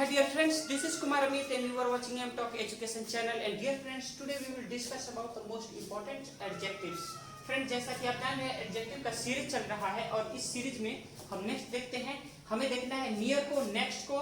dear friends, this is Kumar Amit and you are watching M Talk Education channel. And dear friends, today we will discuss about the most important adjectives. Friends, जैसा कि आप जान रहे हैं adjective का series चल रहा है और इस सीरीज में हम नेक्स्ट देखते हैं। हमें देखना है नियर को, नेक्स्ट को,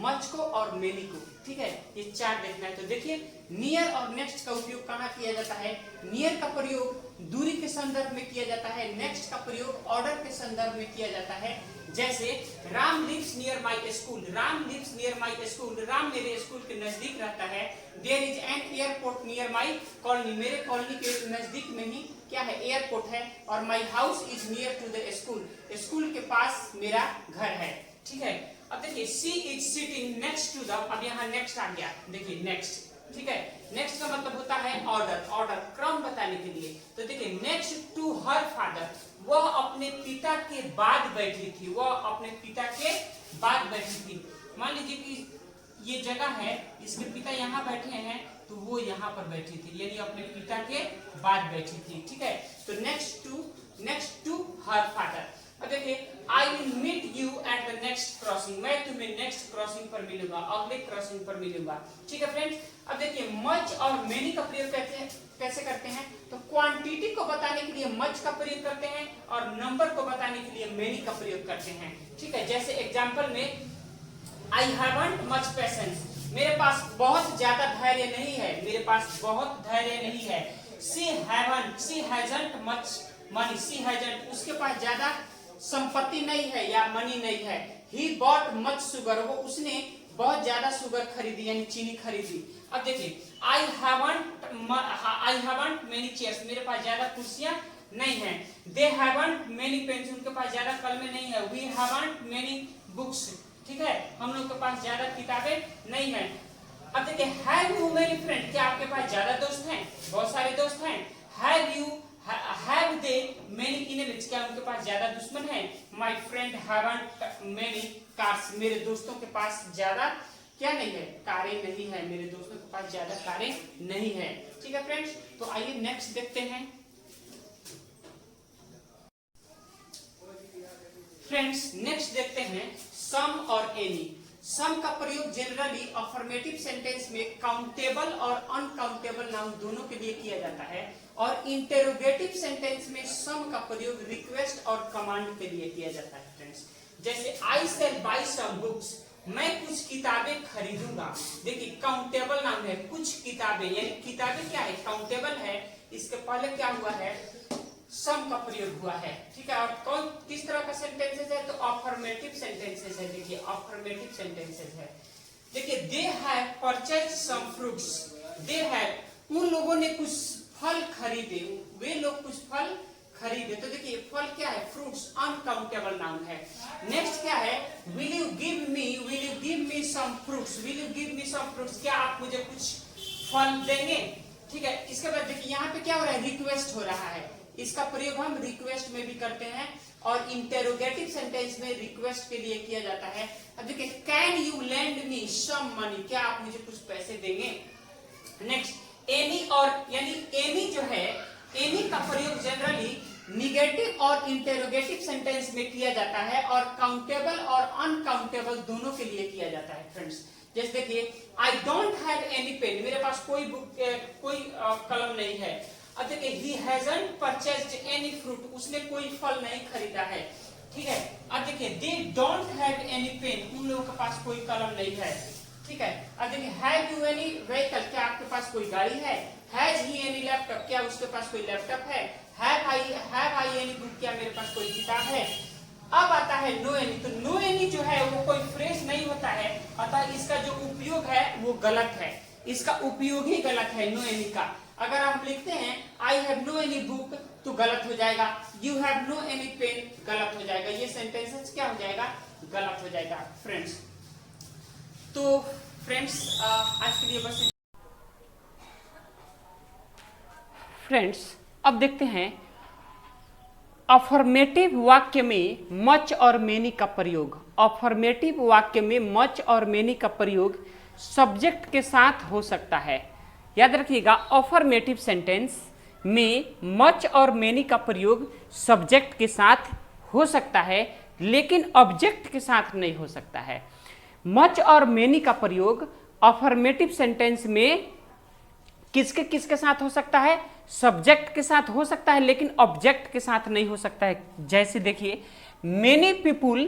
मच को और मेनी को। ठीक है, ये चार देखना है। तो देखिए, नियर और नेक्स्ट का उपयोग कहाँ किया जाता है। नियर का प्रयोग दूरी के संदर्भ में किया जाता है, नेक्स्ट का प्रयोग ऑर्डर के संदर्भ में किया जाता है। जैसे Ram lives near my school, Ram lives near my school, Ram मेरे स्कूल के नजदीक रहता है। There is an airport near my colony, मेरे कॉलोनी के नजदीक में ही क्या है, एयरपोर्ट है। और my house is near to the school, school के पास मेरा घर है। ठीक है, अब देखिए she is sitting next to the, अब यहाँ नेक्स्ट आ गया, देखिए नेक्स्ट। ठीक है, नेक्स्ट का मतलब होता है ऑर्डर, ऑर्डर क्रम बताने के लिए। तो देखिए नेक्स्ट टू हर फादर, वह अपने पिता के बाद बैठी थी, वह अपने पिता के बाद बैठी थी। मान लीजिए कि ये जगह है, इसके पिता यहाँ बैठे हैं तो वो यहाँ पर बैठी थी, यानी अपने पिता के बाद बैठी थी। ठीक है, तो नेक्स्ट टू हर फादर। अब देखिए I will meet you at the next crossing, मैं तुम्हें नेक्स्ट क्रॉसिंग पर मिलूंगा, अगले क्रॉसिंग पर मिलूंगा। ठीक है फ्रेंड्स, अब देखिए मच और मेनी का प्रयोग कैसे करते हैं। तो क्वांटिटी को बताने के लिए मच का प्रयोग करते हैं और नंबर को बताने के लिए मेनी का प्रयोग करते हैं। ठीक है, जैसे एग्जांपल में आई हैवंट मच पेशेंस, मेरे पास बहुत ज्यादा धैर्य नहीं है, मेरे पास बहुत धैर्य नहीं है। She hasn't much money, she hasn't, उसके पास ज्यादा संपत्ति नहीं है या मनी नहीं है। ही बॉट मच शुगर, वो उसने बहुत ज्यादा शुगर खरीदी यानी चीनी खरीदी। अब देखिए आई हैवंट मेनी चेयर्स, मेरे पास ज्यादा कुर्सियां नहीं है। दे हैवंट मेनी पेन्स, उनके पास ज्यादा कलमें नहीं है। वी हैवंट मेनी बुक्स, ठीक है, हम लोग के पास ज्यादा किताबें नहीं है। अब देखिए हैव यू मेनी फ्रेंड, क्या आपके पास ज्यादा दोस्त हैं, बहुत सारे दोस्त हैं। हैव दे मेनी एनिमीज, क्या उनके पास ज्यादा दुश्मन है। My friend haven't many cars, मेरे दोस्तों के पास ज्यादा क्या नहीं है, कारें नहीं है, मेरे दोस्तों के पास ज्यादा कारें नहीं है। ठीक है फ्रेंड्स, तो आइए नेक्स्ट देखते हैं। फ्रेंड्स नेक्स्ट देखते हैं सम और एनी। सम का प्रयोग जनरली अफर्मेटिव सेंटेंस में काउंटेबल और अनकाउंटेबल नाउन दोनों के लिए किया जाता है और इंटेरोगेटिव सेंटेंस में सम का प्रयोग रिक्वेस्ट और कमांड के लिए किया जाता है। फ्रेंड्स जैसे आई शैल बाय सम बुक्स, मैं कुछ किताबें खरीदूंगा। देखिए काउंटेबल नाउन है, कुछ किताबें, यानी किताबें क्या है, काउंटेबल है। इसके पहले क्या हुआ है, सम का प्रयोग हुआ है। ठीक है, और कौन किस तरह का सेंटेंसेस है, तो अफर्मेटिव सेंटेंसेस है। देखिए अफर्मेटिव सेंटेंसेस है। देखिए they have purchased some fruits, they have, उन लोगों ने कुछ फल खरीदे, वे लोग कुछ फल खरीदे। तो देखिए फल क्या है, फ्रूट्स, अनकाउंटेबल नाउन है। नेक्स्ट क्या है, will you give me some fruits, will you give me some fruits, क्या आप मुझे कुछ फल देंगे। ठीक है, इसके बाद देखिए यहाँ पे क्या हो रहा है, रिक्वेस्ट हो रहा है। इसका प्रयोग हम रिक्वेस्ट में भी करते हैं और इंटेरोगेटिव सेंटेंस में रिक्वेस्ट के लिए किया जाता है। अब देखिए can you lend me some money, क्या आप मुझे कुछ पैसे देंगे। नेक्स्ट एनी, और यानी एनी जो है, एनी का प्रयोग जनरली निगेटिव और इंटेरोगेटिव सेंटेंस में किया जाता है और काउंटेबल और अनकाउंटेबल दोनों के लिए किया जाता है। फ्रेंड्स जैसे देखिए I don't have any pen, मेरे पास कोई बुक, कोई कलम नहीं है। अब देखिए he hasn't purchased any fruit, उसने कोई फल नहीं खरीदा है। ठीक है, अब देखिए they don't have any pen, उन लोगों के पास कोई कलम नहीं है। ठीक है, अब देखिए हैव यू एनी व्हीकल, क्या आपके पास कोई गाड़ी है। हैज ही एनी लैपटॉप, क्या उसके पास कोई लैपटॉप है। हैव आई एनी बुक, क्या मेरे पास कोई किताब है। अब आता है नो एनी, तो नो एनी जो है वो कोई फ्रेज नहीं होता है, अतः इसका जो उपयोग है वो गलत है, इसका उपयोग ही गलत है नो एनी का। अगर हम लिखते हैं I have no any book तो गलत हो जाएगा, you have no any pen गलत हो जाएगा, ये सेंटेंसेस क्या हो जाएगा, गलत हो जाएगा। फ्रेंड्स तो फ्रेंड्स आज के लिए बस। फ्रेंड्स अब देखते हैं अफर्मेटिव वाक्य में मच और मेनी का प्रयोग। अफर्मेटिव वाक्य में मच और मेनी का प्रयोग सब्जेक्ट के साथ हो सकता है। याद रखिएगा अफर्मेटिव सेंटेंस में मच और मेनी का प्रयोग सब्जेक्ट के साथ हो सकता है लेकिन ऑब्जेक्ट के साथ नहीं हो सकता है। मच और मेनी का प्रयोग अफर्मेटिव सेंटेंस में किसके किसके साथ हो सकता है? सब्जेक्ट के साथ हो सकता है, लेकिन ऑब्जेक्ट के साथ नहीं हो सकता है। जैसे देखिए, many people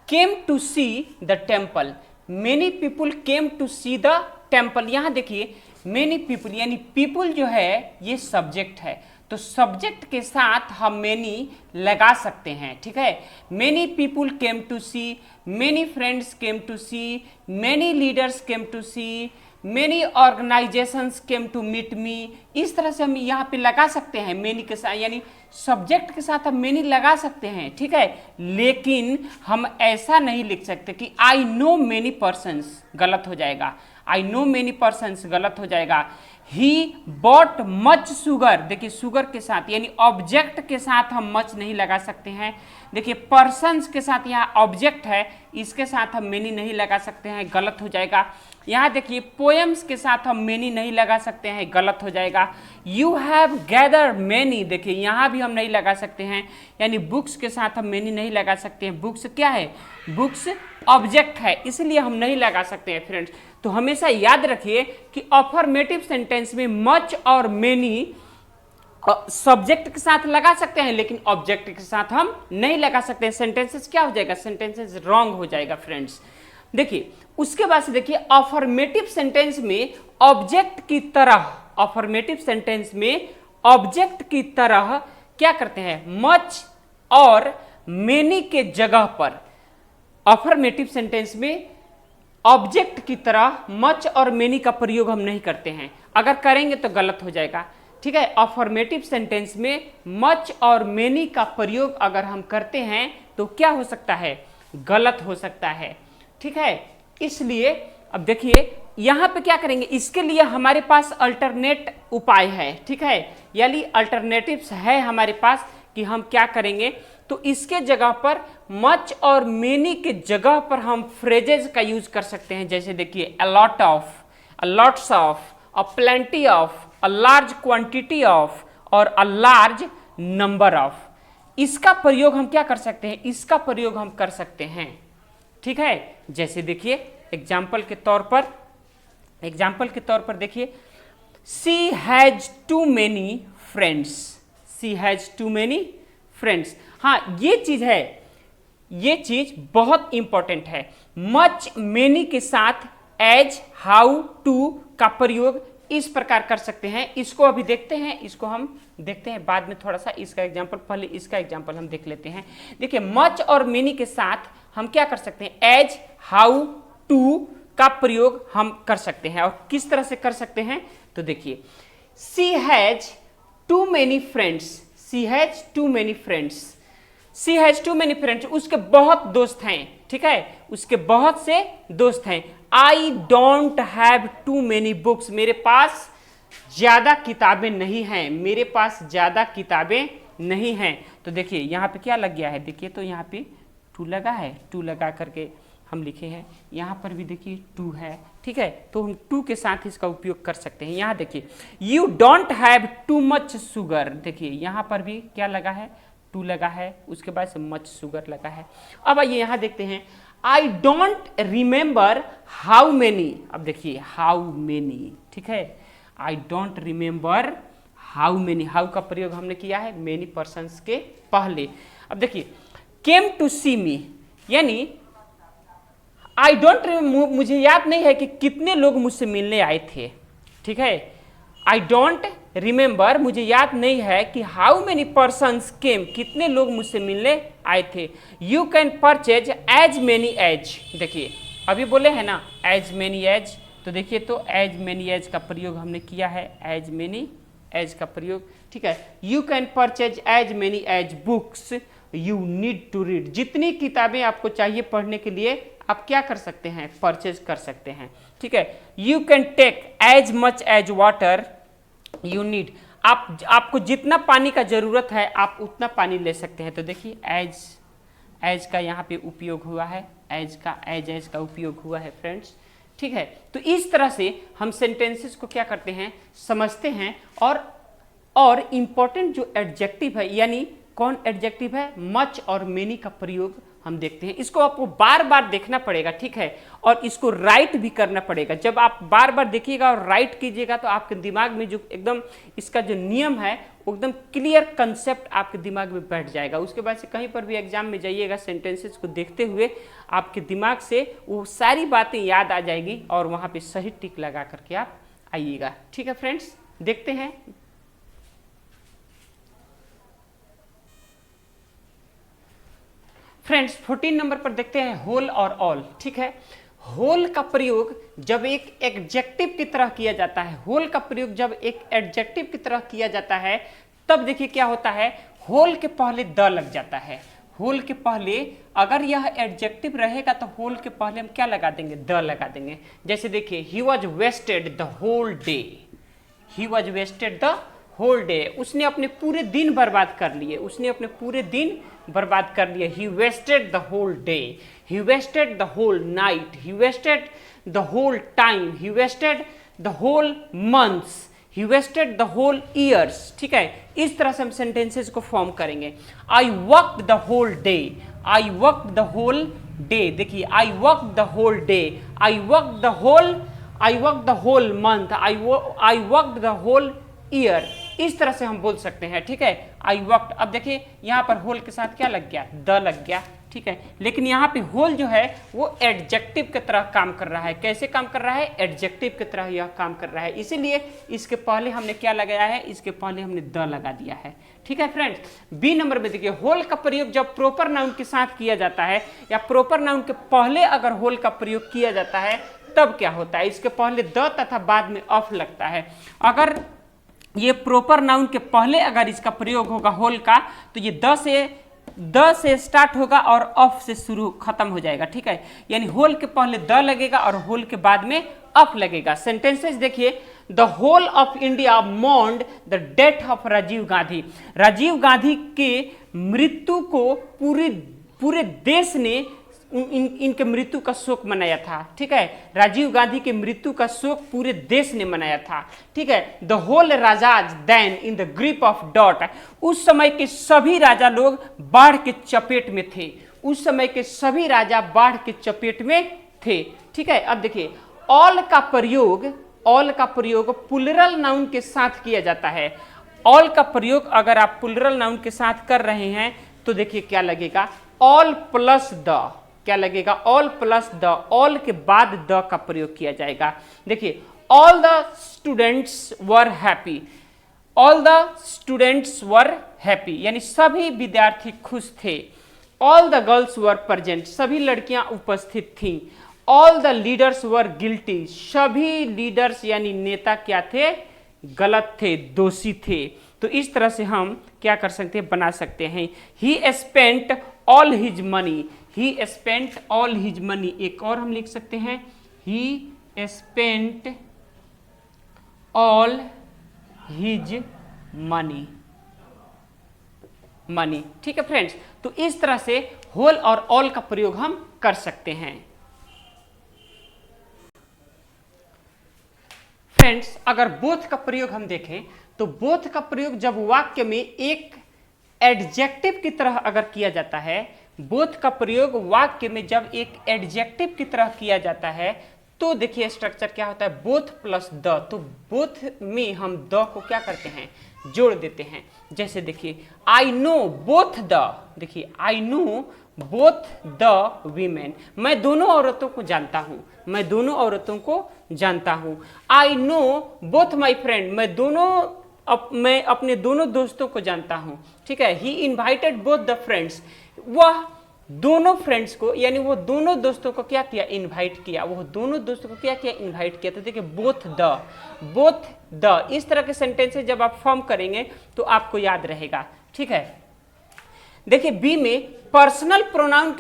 came to see the temple, many people came to see the temple. यहां देखिए मेनी पीपुल यानी पीपुल जो है ये सब्जेक्ट है, तो सब्जेक्ट के साथ हम मेनी लगा सकते हैं, ठीक है। Many people came to see, many friends came to see, many leaders came to see, many organisations came to meet me. इस तरह से हम यहाँ पे लगा सकते हैं मेनी के साथ, यानी सब्जेक्ट के साथ हम मेनी लगा सकते हैं, ठीक है। लेकिन हम ऐसा नहीं लिख सकते कि आई नो मेनी पर्सन्स, गलत हो जाएगा। आई नो मेनी पर्सन्स गलत हो जाएगा। ही बॉट मच शुगर, देखिए शुगर के साथ यानी ऑब्जेक्ट के साथ हम मच नहीं लगा सकते हैं। देखिए पर्सन्स के साथ यहाँ ऑब्जेक्ट है, इसके साथ हम मेनी नहीं लगा सकते हैं, गलत हो जाएगा। यहाँ देखिए पोएम्स के साथ हम मेनी नहीं लगा सकते हैं, गलत हो जाएगा। यू हैव गैदर मेनी, देखिए यहाँ भी हम नहीं लगा सकते हैं, यानी बुक्स के साथ हम मेनी नहीं लगा सकते हैं। बुक्स क्या है? बुक्स ऑब्जेक्ट है, इसलिए हम नहीं लगा सकते हैं फ्रेंड्स। तो हमेशा याद रखिए कि अफर्मेटिव सेंटेंस में मच और मेनी सब्जेक्ट के साथ लगा सकते हैं, लेकिन ऑब्जेक्ट के साथ हम नहीं लगा सकते हैं। सेंटेंसेस क्या हो जाएगा? सेंटेंसेस रॉन्ग हो जाएगा फ्रेंड्स। देखिए उसके बाद से देखिए अफर्मेटिव सेंटेंस में ऑब्जेक्ट की तरह, अफर्मेटिव सेंटेंस में ऑब्जेक्ट की तरह क्या करते हैं? मच और मेनी के जगह पर अफर्मेटिव सेंटेंस में ऑब्जेक्ट की तरह मच और मेनी का प्रयोग हम नहीं करते हैं। अगर करेंगे तो गलत हो जाएगा, ठीक है। अफर्मेटिव सेंटेंस में मच और मेनी का प्रयोग अगर हम करते हैं तो क्या हो सकता है? गलत हो सकता है, ठीक है। इसलिए अब देखिए यहां पे क्या करेंगे, इसके लिए हमारे पास अल्टरनेट उपाय है, ठीक है, यानी अल्टरनेटिव्स है हमारे पास कि हम क्या करेंगे। तो इसके जगह पर मच और मेनी के जगह पर हम फ्रेजेस का यूज कर सकते हैं। जैसे देखिए a lot of, a lots of, a plenty of, a large quantity of और अ लार्ज नंबर ऑफ। इसका प्रयोग हम क्या कर सकते हैं? इसका प्रयोग हम कर सकते हैं, ठीक है। जैसे देखिए एग्जाम्पल के तौर पर देखिए, she has too many friends, she has too many friends. हाँ ये चीज है, ये चीज बहुत इंपॉर्टेंट है। मच मेनी के साथ एज, हाउ, टू का प्रयोग इस प्रकार कर सकते हैं। इसको अभी देखते हैं, इसको हम देखते हैं बाद में थोड़ा सा इसका एग्जांपल, पहले इसका एग्जांपल हम देख लेते हैं। देखिए मच और मेनी के साथ हम क्या कर सकते हैं? एज, हाउ, टू का प्रयोग हम कर सकते हैं। और किस तरह से कर सकते हैं? तो देखिए she has too many friends, she has too many friends, she has too many friends, उसके बहुत दोस्त हैं, ठीक है, उसके बहुत से दोस्त हैं। I don't have too many books, मेरे पास ज्यादा किताबें नहीं हैं, मेरे पास ज्यादा किताबें नहीं हैं। तो देखिए यहाँ पे क्या लग गया है? देखिए तो यहाँ पे टू लगा है, टू लगा करके हम लिखे हैं। यहाँ पर भी देखिए टू है, ठीक है, तो हम टू के साथ इसका उपयोग कर सकते हैं। यहाँ देखिए you don't have too much sugar, देखिए यहाँ पर भी क्या लगा है? टू लगा है, उसके बाद से मच शुगर लगा है। अब आइए यहाँ देखते हैं, I don't remember how many, अब देखिए हाउ मेनी, ठीक है, I don't remember how many, how का प्रयोग हमने किया है मेनी पर्सन्स के पहले। अब देखिए केम टू सी मी, यानी आई डोंट, मुझे याद नहीं है कि कितने लोग मुझसे मिलने आए थे, ठीक है। आई डोंट रिमेंबर, मुझे याद नहीं है कि हाउ मेनी पर्सन्स केम, कितने लोग मुझसे मिलने आए थे। You can purchase as many as, देखिए अभी बोले हैं ना एज मेनी एज, तो देखिए तो एज मेनी एज का प्रयोग हमने किया है, एज मेनी एज का प्रयोग, ठीक है। You can purchase as many as books you need to read, जितनी किताबें आपको चाहिए पढ़ने के लिए आप क्या कर सकते हैं? परचेज कर सकते हैं, ठीक है। You can take as much as water you need, आपको जितना पानी का जरूरत है आप उतना पानी ले सकते हैं। तो देखिए एज का यहाँ पे उपयोग हुआ है, एज का उपयोग हुआ है फ्रेंड्स, ठीक है। तो इस तरह से हम सेंटेंसेस को क्या करते हैं? समझते हैं। और इंपॉर्टेंट जो एडजेक्टिव है, यानी कौन एडजेक्टिव है? मच और मेनी का प्रयोग हम देखते हैं। इसको आपको बार बार देखना पड़ेगा, ठीक है, और इसको राइट भी करना पड़ेगा। जब आप बार बार देखिएगा और राइट कीजिएगा तो आपके दिमाग में जो एकदम इसका जो नियम है वो एकदम क्लियर कंसेप्ट आपके दिमाग में बैठ जाएगा। उसके बाद से कहीं पर भी एग्जाम में जाइएगा, सेंटेंसेस को देखते हुए आपके दिमाग से वो सारी बातें याद आ जाएगी और वहाँ पे सही टिक लगा करके आप आइएगा। ठीक है फ्रेंड्स, देखते हैं। फ्रेंड्स 14 नंबर पर देखते हैं होल और ऑल। ठीक है, होल का प्रयोग जब एक एडजेक्टिव की तरह किया जाता है, होल का प्रयोग जब एक एडजेक्टिव की तरह किया जाता है तब देखिए क्या होता है, होल के पहले द लग जाता है। होल के पहले अगर यह एडजेक्टिव रहेगा तो होल के पहले हम क्या लगा देंगे, द लगा देंगे। जैसे देखिए, he was wasted the whole day, he was wasted the whole day, उसने अपने पूरे दिन बर्बाद कर लिए, उसने अपने पूरे दिन बर्बाद कर लिए। He wasted the whole day, he wasted the whole night, he wasted the whole time, he wasted the whole months, he wasted the whole years. ठीक है, इस तरह से हम सेंटेंसेस को फॉर्म करेंगे। I worked the whole day, I worked the whole day, देखिए I worked the whole day, I worked the whole month, I worked the whole year. इस तरह से हम बोल सकते हैं। ठीक है, आई वर्कड। अब देखिए यहाँ पर होल के साथ क्या लग गया, द लग गया। ठीक है, लेकिन यहाँ पे होल जो है वो एडजेक्टिव की तरह काम कर रहा है। कैसे काम कर रहा है, एडजेक्टिव की तरह यह काम कर रहा है, इसीलिए इसके पहले हमने क्या लगाया है, इसके पहले हमने द लगा दिया है। ठीक है फ्रेंड्स, बी नंबर में देखिए, होल का प्रयोग जब प्रॉपर नाउन के साथ किया जाता है या प्रॉपर नाउन के पहले अगर होल का प्रयोग किया जाता है तब क्या होता है, इसके पहले द तथा बाद में ऑफ लगता है। अगर ये प्रॉपर नाउन के पहले अगर इसका प्रयोग होगा होल का तो ये द से स्टार्ट होगा और ऑफ से शुरू खत्म हो जाएगा। ठीक है, यानी होल के पहले द लगेगा और होल के बाद में ऑफ लगेगा। सेंटेंसेस देखिए, the whole of India mourned the death of Rajiv Gandhi, Rajiv Gandhi के मृत्यु को पूरे देश ने इनके मृत्यु का शोक मनाया था। ठीक है, राजीव गांधी के मृत्यु का शोक पूरे देश ने मनाया था। ठीक है, the whole rajas then in the grip of dot, उस समय के सभी राजा लोग बाढ़ के चपेट में थे, उस समय के सभी राजा बाढ़ के चपेट में थे। ठीक है, अब देखिए, ऑल का प्रयोग प्लूरल नाउन के साथ किया जाता है। ऑल का प्रयोग अगर आप प्लूरल नाउन के साथ कर रहे हैं तो देखिए क्या लगेगा, ऑल प्लस द, क्या लगेगा, ऑल प्लस द, ऑल के बाद द का प्रयोग किया जाएगा। देखिए, all the students were happy, all the students were happy, यानी सभी विद्यार्थी खुश थे। All the girls were present, सभी लड़कियां उपस्थित थीं। All the leaders were guilty, सभी लीडर्स यानी नेता क्या थे, गलत थे, दोषी थे। तो इस तरह से हम क्या कर सकते हैं, बना सकते हैं। ही स्पेंट ऑल हिज मनी, ही स्पेंट ऑल हिज मनी, एक और हम लिख सकते हैं, ही स्पेंट ऑल हिज मनी। ठीक है फ्रेंड्स, तो इस तरह से होल और ऑल का प्रयोग हम कर सकते हैं। फ्रेंड्स, अगर बोथ का प्रयोग हम देखें तो बोथ का प्रयोग जब वाक्य में एक एडजेक्टिव की तरह अगर किया जाता है, बोथ का प्रयोग वाक्य में जब एक एडजेक्टिव की तरह किया जाता है तो देखिए स्ट्रक्चर क्या होता है, बोथ प्लस द। तो बोथ में हम द को क्या करते हैं, जोड़ देते हैं। जैसे देखिए, आई नो बोथ द, देखिए I know both the women, मैं दोनों औरतों को जानता हूं, मैं दोनों औरतों को जानता हूं। I know both my friend, मैं अपने दोनों दोस्तों को जानता हूं। ठीक है, ही इन्वाइटेड बोथ द फ्रेंड्स, वह दोनों फ्रेंड्स को यानी वो दोनों दोस्तों को क्या किया, इनवाइट किया, वो दोनों दोस्तों को क्या किया, इनवाइट किया। तो देखिए बोथ द, इस तरह के सेंटेंसेस जब आप फॉर्म करेंगे तो आपको याद रहेगा। ठीक है, देखिए बी में पर्सनल प्रोनाउन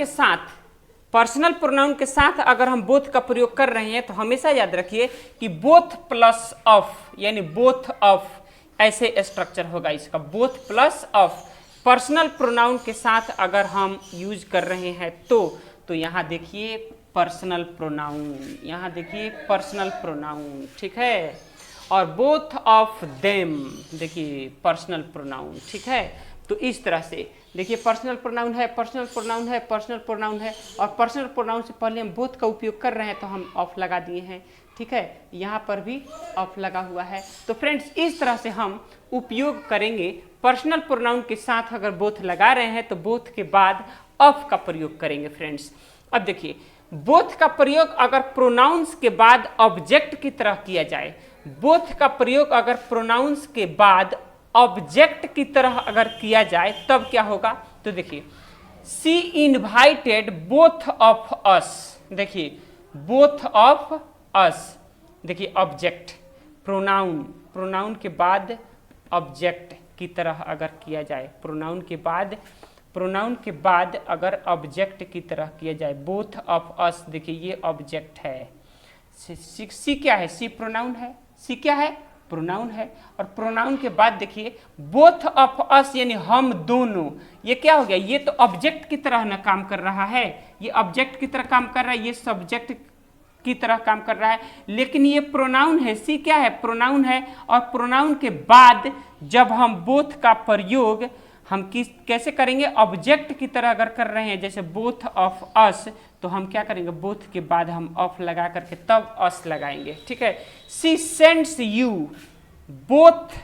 के साथ अगर हम बोथ का प्रयोग कर रहे हैं तो हमेशा याद रखिए कि बोथ प्लस ऑफ, यानी बोथ ऑफ, ऐसे स्ट्रक्चर होगा इसका, both plus of. Personal pronoun के साथ अगर हम यूज कर रहे हैं तो यहाँ देखिए पर्सनल प्रोनाउन, यहाँ देखिए पर्सनल प्रोनाउन। ठीक है, और बोथ ऑफ देम, देखिए पर्सनल प्रोनाउन। ठीक है, तो इस तरह से देखिए पर्सनल प्रोनाउन है, पर्सनल प्रोनाउन है, पर्सनल प्रोनाउन है, और पर्सनल प्रोनाउन से पहले हम बोथ का उपयोग कर रहे हैं तो हम ऑफ लगा दिए हैं। ठीक है, यहाँ पर भी ऑफ लगा हुआ है। तो फ्रेंड्स इस तरह से हम उपयोग करेंगे पर्सनल प्रोनाउन के साथ। अगर बोथ लगा रहे हैं तो बोथ के बाद ऑफ का प्रयोग करेंगे फ्रेंड्स। अब देखिए बोथ का प्रयोग अगर प्रोनाउंस के बाद ऑब्जेक्ट की तरह किया जाए, बोथ का प्रयोग अगर प्रोनाउंस के बाद ऑब्जेक्ट की तरह अगर किया जाए तब क्या होगा, तो देखिए शी इनवाइटेड बोथ ऑफ अस। देखिए बोथ ऑफ अस, देखिए ऑब्जेक्ट प्रोनाउन, प्रोनाउन के बाद ऑब्जेक्ट की तरह अगर किया जाए, प्रोनाउन के बाद अगर ऑब्जेक्ट की तरह किया जाए, बोथ ऑफ अस। देखिए ये ऑब्जेक्ट है, सी क्या है, सी प्रोनाउन है, सी क्या है, प्रोनाउन है, और प्रोनाउन के बाद देखिए बोथ ऑफ अस यानी हम दोनों, ये क्या हो गया, ये तो ऑब्जेक्ट की तरह ना काम कर रहा है, ये ऑब्जेक्ट की तरह काम कर रहा है, ये सब्जेक्ट की तरह काम कर रहा है, लेकिन ये प्रोनाउन है, सी क्या है, प्रोनाउन है, और प्रोनाउन के बाद जब हम बोथ का प्रयोग हम कैसे करेंगे, ऑब्जेक्ट की तरह अगर कर रहे हैं जैसे बोथ ऑफ अस, तो हम क्या करेंगे, बोथ के बाद हम ऑफ लगा करके तब अस लगाएंगे। ठीक है, she sends you both,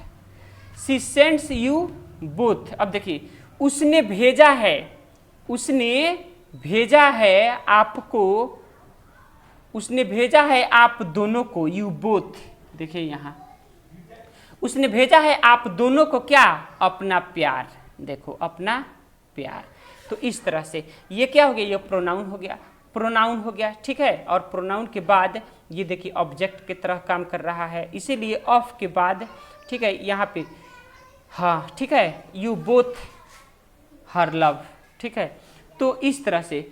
she sends you both. अब देखिए उसने भेजा है, उसने भेजा है आपको, उसने भेजा है आप दोनों को, यू बोथ। देखिए यहाँ उसने भेजा है आप दोनों को क्या, अपना प्यार। देखो अपना प्यार। तो इस तरह से ये क्या हो गया, ये प्रोनाउन हो गया, प्रोनाउन हो गया। ठीक है, और प्रोनाउन के बाद ये देखिए ऑब्जेक्ट की तरह काम कर रहा है, इसीलिए ऑफ के बाद ठीक है यहाँ पे हाँ ठीक है, यू बोथ हर लव। ठीक है, तो इस तरह से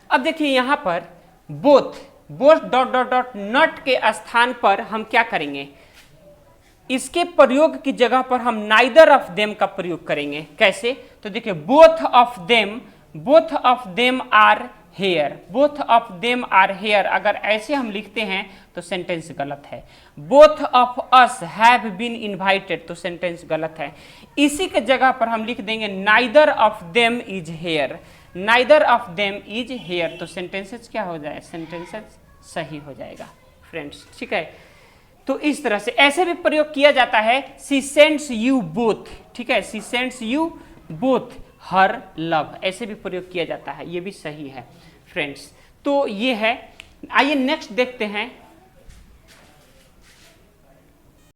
अब देखिए यहां पर both, both dot dot dot not के स्थान पर हम क्या करेंगे, इसके प्रयोग की जगह पर हम नाइदर ऑफ देम का प्रयोग करेंगे। कैसे, तो देखिए both of them are here, both of them are here अगर ऐसे हम लिखते हैं तो सेंटेंस गलत है। Both of us have been invited तो सेंटेंस गलत है। इसी के जगह पर हम लिख देंगे neither of them is here, neither of them is here, तो सेंटेंसेस क्या हो जाए, सेंटेंसेस सही हो जाएगा फ्रेंड्स। ठीक है, तो इस तरह से ऐसे भी प्रयोग किया जाता है, शी सेंड्स यू बोथ। ठीक है, she sends you both her love, ऐसे भी प्रयोग किया जाता है, ये भी सही है फ्रेंड्स। तो ये है, आइए नेक्स्ट देखते हैं